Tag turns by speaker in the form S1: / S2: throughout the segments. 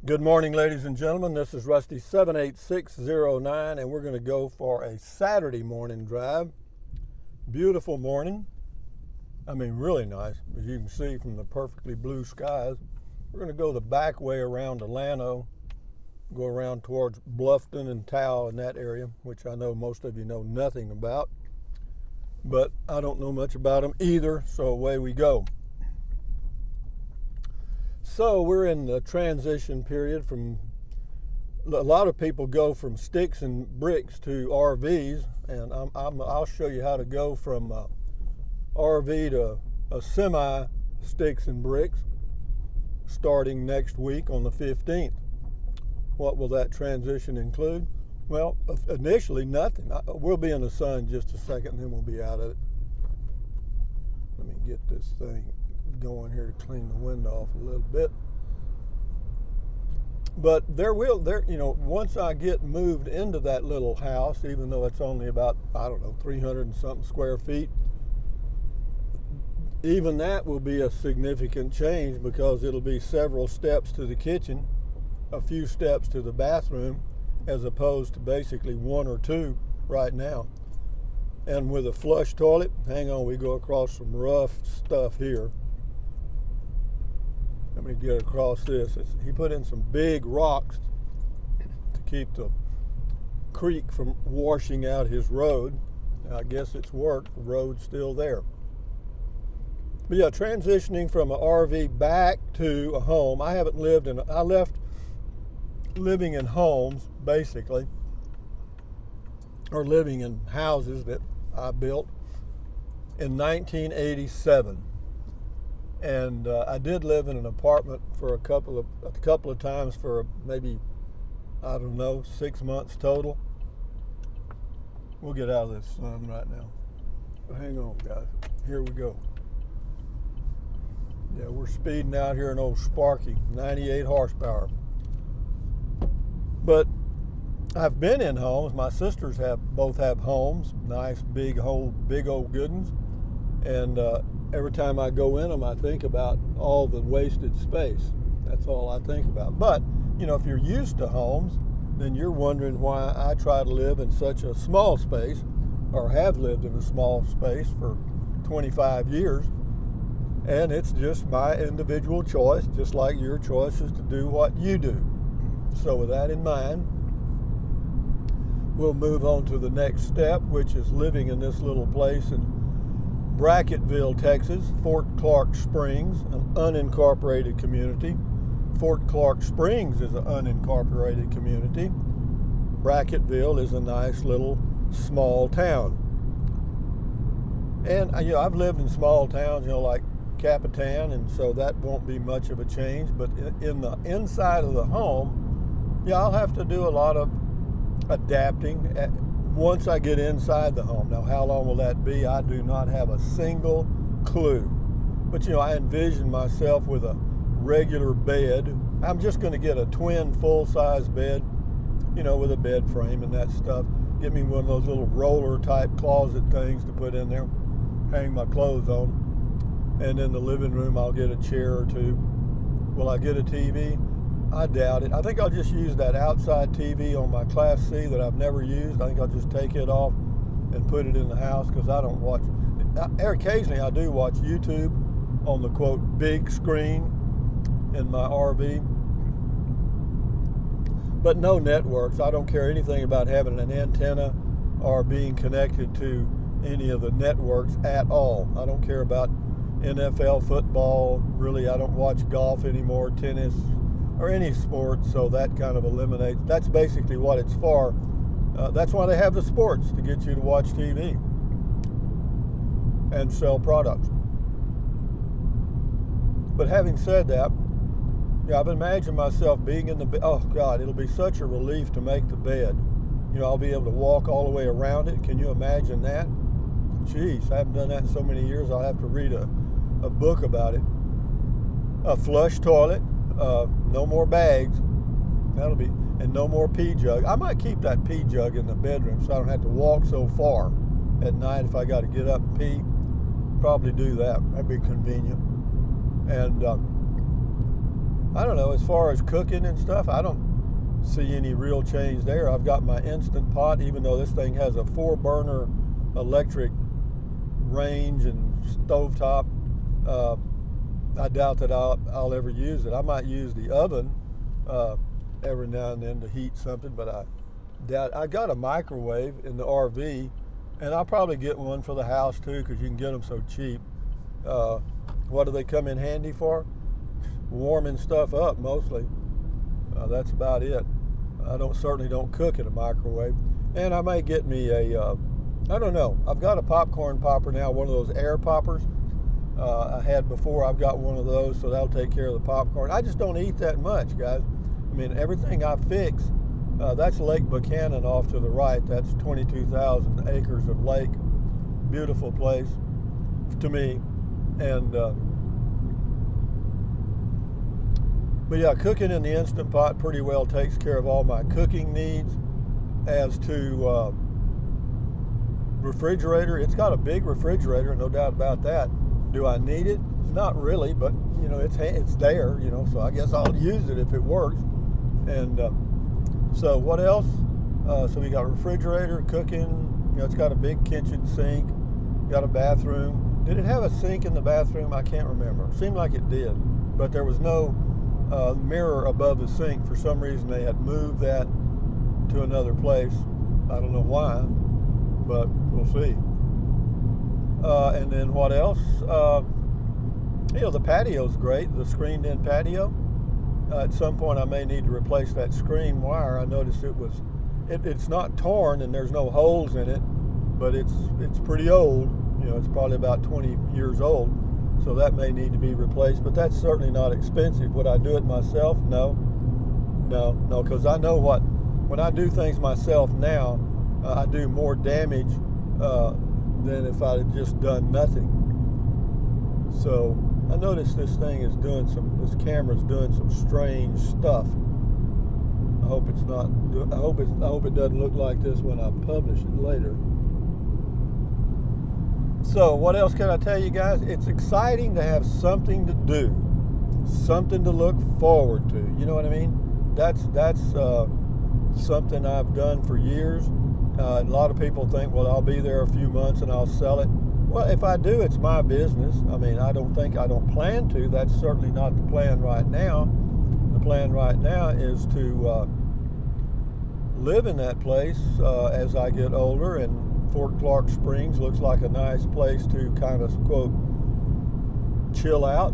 S1: Good morning, ladies and gentlemen. This is Rusty 78609, and we're going to go for a Saturday morning drive. Beautiful morning. I mean, really nice, as you can see from the perfectly blue skies. We're going to go the back way around Delano, go around towards Bluffton and Towle in that area, which I know most of you know nothing about, but I don't know much about them either, so away we go. So we're in the transition period from, a lot of people go from sticks and bricks to RVs, and I'll show you how to go from RV to a semi sticks and bricks starting next week on the 15th. What will that transition include? Well, initially nothing. We'll be in the sun in just a second and then we'll be out of it. Let me get this thing going here to clean the wind off a little bit. But once I get moved into that little house, even though it's only about, 300 and something square feet, even that will be a significant change because it'll be several steps to the kitchen, a few steps to the bathroom, as opposed to basically one or two right now. And with a flush toilet, hang on, we go across some rough stuff here. Let me get across this. He put in some big rocks to keep the creek from washing out his road. I guess it's worked. The road's still there. But yeah, transitioning from an RV back to a home. I left living in homes, basically, or living in houses that I built in 1987. And I did live in an apartment for a couple of times for maybe, 6 months total. We'll get out of this sun right now. Hang on, guys. Here we go. Yeah, we're speeding out here in old Sparky, 98 horsepower. But I've been in homes. My sisters both have homes, nice big old good ones. And every time I go in them, I think about all the wasted space. That's all I think about. But, if you're used to homes, then you're wondering why I try to live in such a small space, or have lived in a small space for 25 years. And it's just my individual choice, just like your choice is to do what you do. So with that in mind, we'll move on to the next step, which is living in this little place in Brackettville, Texas, Fort Clark Springs, an unincorporated community. Fort Clark Springs is an unincorporated community. Brackettville is a nice little small town. And I've lived in small towns, like Capitan, and so that won't be much of a change. But in the inside of the home, I'll have to do a lot of adapting once I get inside the home. Now, how long will that be? I do not have a single clue. But, I envision myself with a regular bed. I'm just going to get a twin full-size bed, with a bed frame and that stuff. Get me one of those little roller-type closet things to put in there, hang my clothes on. And in the living room, I'll get a chair or two. Will I get a TV? I doubt it. I think I'll just use that outside TV on my Class C that I've never used. I think I'll just take it off and put it in the house because I don't watch. Occasionally I do watch YouTube on the, quote, big screen in my RV. But no networks. I don't care anything about having an antenna or being connected to any of the networks at all. I don't care about NFL football. Really, I don't watch golf anymore, tennis, or any sport, so that kind of eliminates. That's basically what it's for. That's why they have the sports, to get you to watch TV and sell products. But having said that, I've imagined myself being in the bed. Oh God, it'll be such a relief to make the bed. I'll be able to walk all the way around it. Can you imagine that? Jeez, I haven't done that in so many years. I'll have to read a book about it. A flush toilet. No more bags. And no more pee jug. I might keep that pee jug in the bedroom so I don't have to walk so far at night if I got to get up and pee. Probably do that. That'd be convenient. And I don't know, as far as cooking and stuff, I don't see any real change there. I've got my Instant Pot, even though this thing has a 4-burner electric range and stovetop. I doubt that I'll ever use it. I might use the oven every now and then to heat something, but I doubt. I got a microwave in the RV, and I'll probably get one for the house too, because you can get them so cheap. What do they come in handy for? Warming stuff up mostly. That's about it. I certainly don't cook in a microwave. And I may get me I don't know. I've got a popcorn popper now, one of those air poppers. I had before. I've got one of those, so that'll take care of the popcorn. I just don't eat that much, guys. I mean, everything I fix, that's Lake Buchanan off to the right. That's 22,000 acres of lake. Beautiful place to me. And but yeah, cooking in the Instant Pot pretty well takes care of all my cooking needs. As to refrigerator, it's got a big refrigerator, no doubt about that. Do I need it? Not really, but you know, it's there, you know, so I guess I'll use it if it works. And so what else? So we got refrigerator, cooking, you know, it's got a big kitchen sink, got a bathroom. Did it have a sink in the bathroom? I can't remember. It seemed like it did, but there was no mirror above the sink. For some reason they had moved that to another place. I don't know why, but we'll see. And then what else? You know, the patio's great, the screened-in patio. At some point I may need to replace that screen wire. I noticed it's not torn and there's no holes in it, but it's pretty old. You know, it's probably about 20 years old, so that may need to be replaced, but that's certainly not expensive. Would I do it myself? No, because I know when I do things myself now, I do more damage than if I had just done nothing. So I noticed this camera's doing some strange stuff. I hope it doesn't look like this when I publish it later. So what else can I tell you guys? It's exciting to have something to do, something to look forward to. You know what I mean? That's something I've done for years. A lot of people think, well, I'll be there a few months and I'll sell it. Well, if I do, it's my business. I mean, I don't plan to. That's certainly not the plan right now. The plan right now is to live in that place as I get older, and Fort Clark Springs looks like a nice place to kind of, quote, chill out.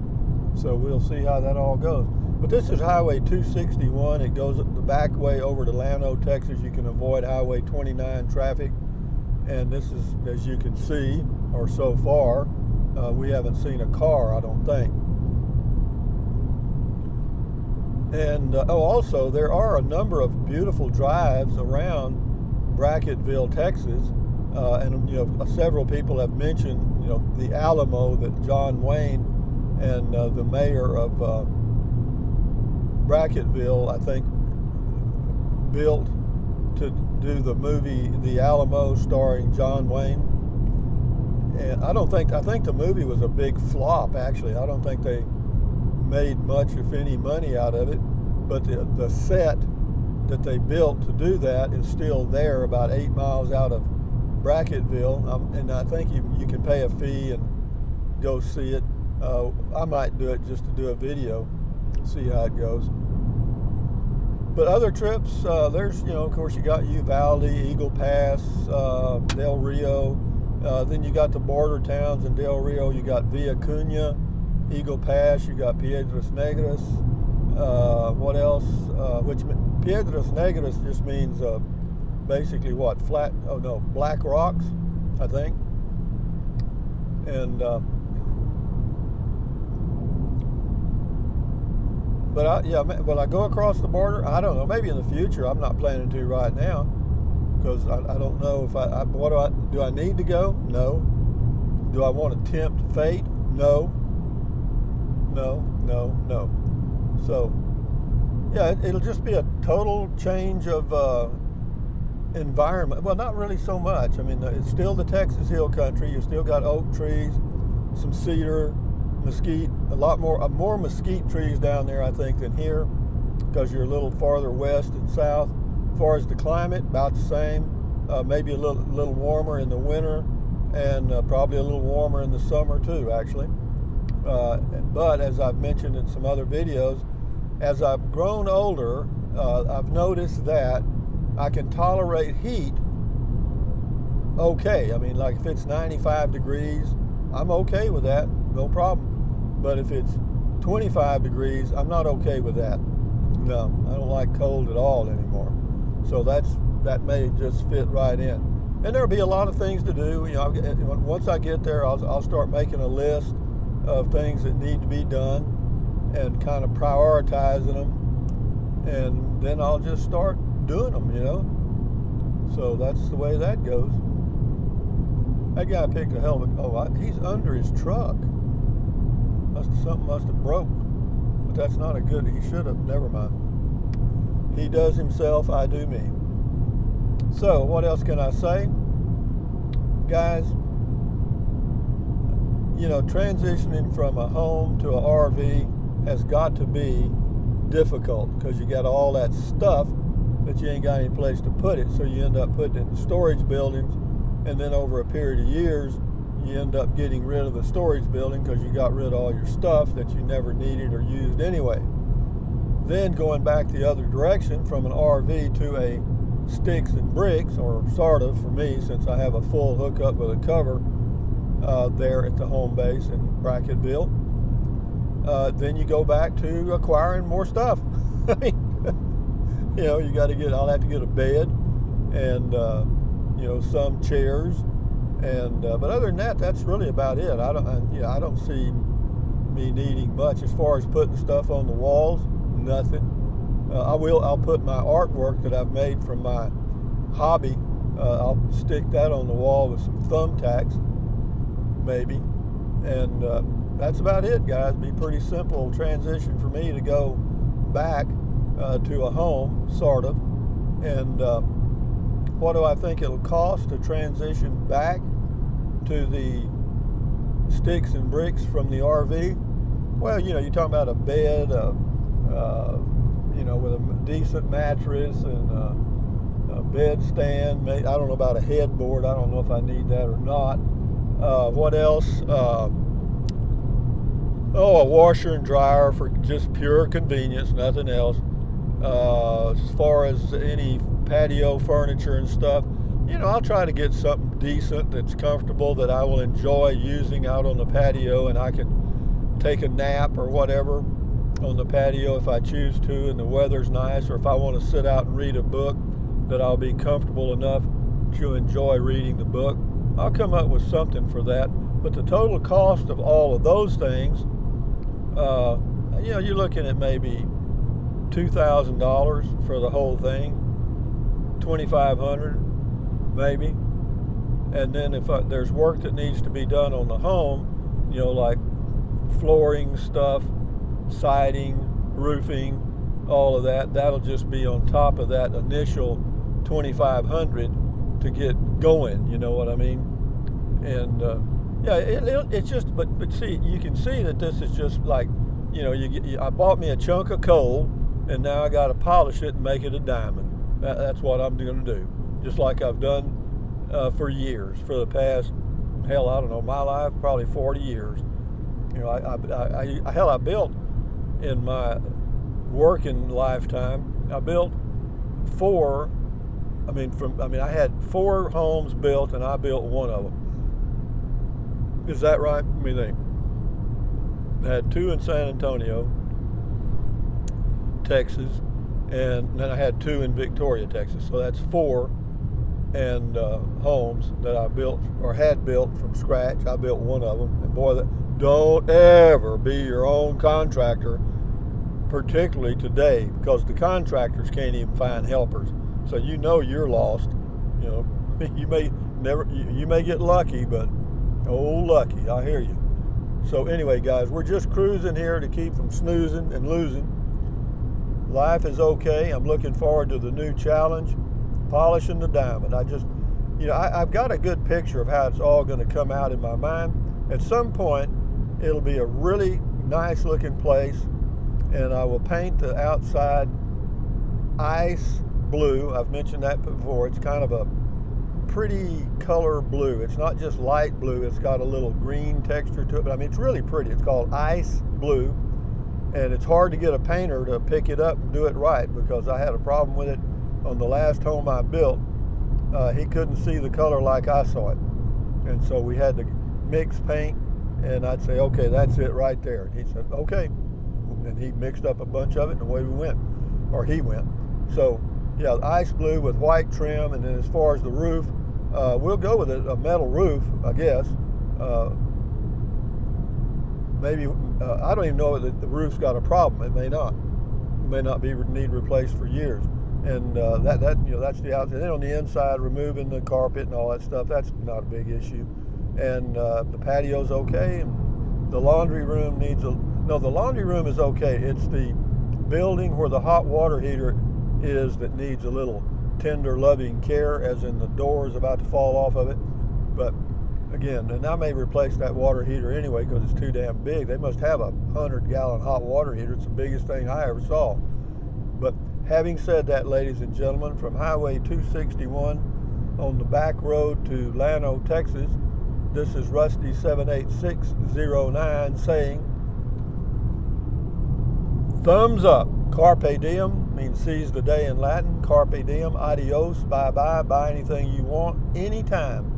S1: So we'll see how that all goes. But this is Highway 261. It goes the back way over to Llano, Texas. You can avoid Highway 29 traffic. And this is, as you can see, or so far, we haven't seen a car, I don't think. And also, there are a number of beautiful drives around Brackettville, Texas. And you know, several people have mentioned, you know, the Alamo that John Wayne and the mayor of Brackettville, I think, built to do the movie The Alamo starring John Wayne. And I think the movie was a big flop, actually. I don't think they made much, if any, money out of it. But the set that they built to do that is still there, about 8 miles out of Brackettville. And I think you can pay a fee and go see it. I might do it just to do a video, see how it goes. But other trips, there's, you know, of course, you got Uvalde, Eagle Pass, Del Rio. Then you got the border towns in Del Rio. You got Villa Cuna, Eagle Pass. You got Piedras Negras. What else? Which Piedras Negras just means basically what? Black rocks, I think. And will I go across the border? I don't know. Maybe in the future. I'm not planning to right now, because I don't know if do I need to go? No. Do I want to tempt fate? No. So, yeah, it'll just be a total change of environment. Well, not really so much. I mean, it's still the Texas Hill Country. You still got oak trees, some cedar, mesquite, more mesquite trees down there, I think, than here, because you're a little farther west and south. As far as the climate, about the same. Maybe a little warmer in the winter, and probably a little warmer in the summer too, actually. But as I've mentioned in some other videos, as I've grown older, I've noticed that I can tolerate heat okay. I mean, like if it's 95 degrees, I'm okay with that, no problem. But if it's 25 degrees, I'm not okay with that. No, I don't like cold at all anymore. So that may just fit right in. And there'll be a lot of things to do. You know, once I get there, I'll start making a list of things that need to be done and kind of prioritizing them. And then I'll just start doing them, you know. So that's the way that goes. That guy picked a hell of a, he's under his truck. Something must have broke. But that's not a good, he should have, never mind. He does himself, I do me. So, what else can I say? Guys, you know, transitioning from a home to an RV has got to be difficult because you got all that stuff that you ain't got any place to put it. So you end up putting it in storage buildings, and then over a period of years, you end up getting rid of the storage building because you got rid of all your stuff that you never needed or used anyway. Then going back the other direction from an RV to a sticks and bricks, or sort of for me, since I have a full hookup with a cover there at the home base in Bracketville. Then you go back to acquiring more stuff. I mean, you know, I'll have to get a bed and, you know, some chairs. And, but other than that, that's really about it. I don't see me needing much as far as putting stuff on the walls. Nothing. I'll put my artwork that I've made from my hobby. I'll stick that on the wall with some thumbtacks, maybe. And that's about it, guys. Be pretty simple transition for me to go back to a home, sort of. And what do I think it'll cost to transition back to the sticks and bricks from the RV? Well, you know, you're talking about a bed, you know, with a decent mattress and a bed stand. I don't know about a headboard. I don't know if I need that or not. What else? A washer and dryer for just pure convenience, nothing else. As far as any patio furniture and stuff, you know, I'll try to get something decent that's comfortable that I will enjoy using out on the patio, and I can take a nap or whatever on the patio if I choose to and the weather's nice, or if I want to sit out and read a book that I'll be comfortable enough to enjoy reading the book. I'll come up with something for that. But the total cost of all of those things, you know, you're looking at maybe $2,000 for the whole thing, $2,500 maybe. And then if there's work that needs to be done on the home, you know, like flooring stuff, siding, roofing, all of that, that'll just be on top of that initial $2,500 to get going, you know what I mean? And yeah, it's just, but see, you can see that this is just like, you know, I bought me a chunk of coal, and now I got to polish it and make it a diamond. That's what I'm going to do, just like I've done for years, for the past, hell, I don't know, my life, probably 40 years. You know, I built in my working lifetime, I built I had 4 homes built, and I built one of them. Is that right? Let me think. I had 2 in San Antonio, Texas, and then I had 2 in Victoria, Texas. So that's 4 and homes that I built or had built from scratch. I built one of them, and boy, don't ever be your own contractor, particularly today, because the contractors can't even find helpers. So you know you're lost. You know, you may get lucky, but oh, lucky, I hear you. So anyway, guys, we're just cruising here to keep from snoozing and losing. Life is okay. I'm looking forward to the new challenge, polishing the diamond. I've got a good picture of how it's all going to come out in my mind. At some point, it'll be a really nice looking place, and I will paint the outside ice blue. I've mentioned that before. It's kind of a pretty color blue. It's not just light blue, it's got a little green texture to it, but I mean, it's really pretty. It's called ice blue, and it's hard to get a painter to pick it up and do it right, because I had a problem with it on the last home I built. He couldn't see the color like I saw it, and so we had to mix paint, and I'd say, okay, that's it right there. And he said, okay, and he mixed up a bunch of it, and away we went, or he went. So yeah, ice blue with white trim. And then as far as the roof, we'll go with a metal roof, I guess. Maybe I don't even know that the roof's got a problem. It may not. It may not need replaced for years. And that's the outside. Then on the inside, removing the carpet and all that stuff, that's not a big issue. And the patio's okay. And the laundry room the laundry room is okay. It's the building where the hot water heater is that needs a little tender, loving care, as in the door is about to fall off of it. But again, and I may replace that water heater anyway because it's too damn big. They must have a 100-gallon hot water heater. It's the biggest thing I ever saw. But having said that, ladies and gentlemen, from Highway 261 on the back road to Llano, Texas, this is Rusty 78609 saying, thumbs up. Carpe diem means seize the day in Latin. Carpe diem, adios, bye-bye, buy anything you want, anytime.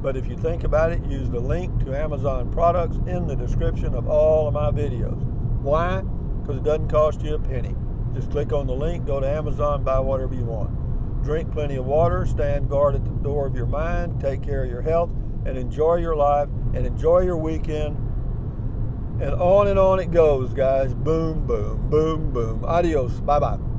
S1: But if you think about it, use the link to Amazon products in the description of all of my videos. Why? Because it doesn't cost you a penny. Just click on the link, go to Amazon, buy whatever you want. Drink plenty of water, stand guard at the door of your mind, take care of your health, and enjoy your life, and enjoy your weekend. And on it goes, guys. Boom, boom, boom, boom. Adios. Bye-bye.